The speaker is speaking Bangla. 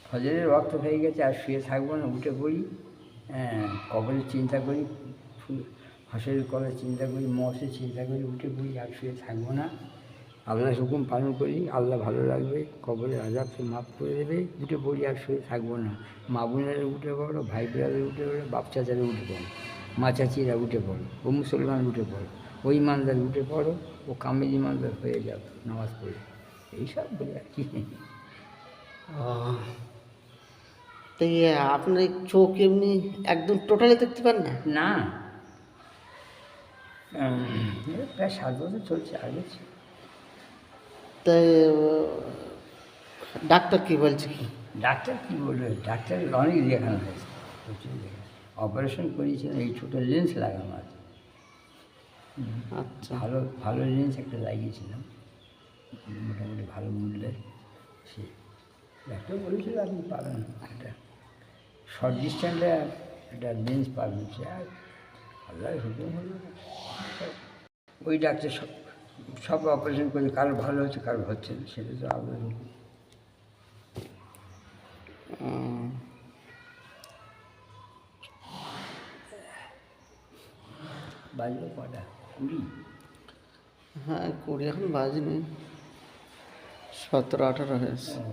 ফজরের রক্ত হয়ে গেছে, আর শুয়ে থাকবো না, উঠে পড়ি। হ্যাঁ, কবরের চিন্তা করি, হাসরের করার চিন্তা করি, মতের চিন্তা করি, উঠে পড়ি, আর শুয়ে থাকবো না। আল্লাহর হুকুম পালন করি, আল্লাহ ভালো লাগবে, কবরের আযাবকে মাফ করে দেবে, উঠে পড়ি, আর শুয়ে থাকবো না। মা বোনেরা উঠে পড়ো, ভাই ব্রাদার উঠে পড়ো, বাপ চাচারা উঠে পড়ো, মা চাচিরা উঠে পড়ো, ও মুসলমান উঠে পড়ো, ও ইমানদার উঠে পড়ো, ও কামেল ইমানদার হয়ে যাও নামাজ পড়ে। এইসব বলে আর কি। তো আপনার এই চোখ এমনি একদম টোটালি দেখতে পান না? না, প্রায় 7 বছর চলছে, আগে ছিল। তাই ডাক্তার কি বলছে কি? ডাক্তার কী বলবে, ডাক্তার অনেক দেখানো হয়েছে, প্রচুর দেখানো, অপারেশন করিয়েছিলাম, এই ছোটো লেন্স লাগানো আছে। আচ্ছা। ভালো ভালো লেন্স একটা লাগিয়েছিলাম, মোটামুটি ভালো মূল্যে। সে ডাক্তার বলেছিল আপনি পাবেন একটা শর্ট ডিস্ট্যান্সে একটা লেন্স পাবেন, সে আর আল্লাহর হুকুম হলো। ওই ডাক্তার সব সব অপারেশন করে, কারো ভালো হচ্ছে, কারো হচ্ছে না, সেটা তো আল্লাহর হুকুম। বাজলো কটা? 20? হ্যাঁ 20 এখন বাজেনি, 17-18 হয়েছে। ও।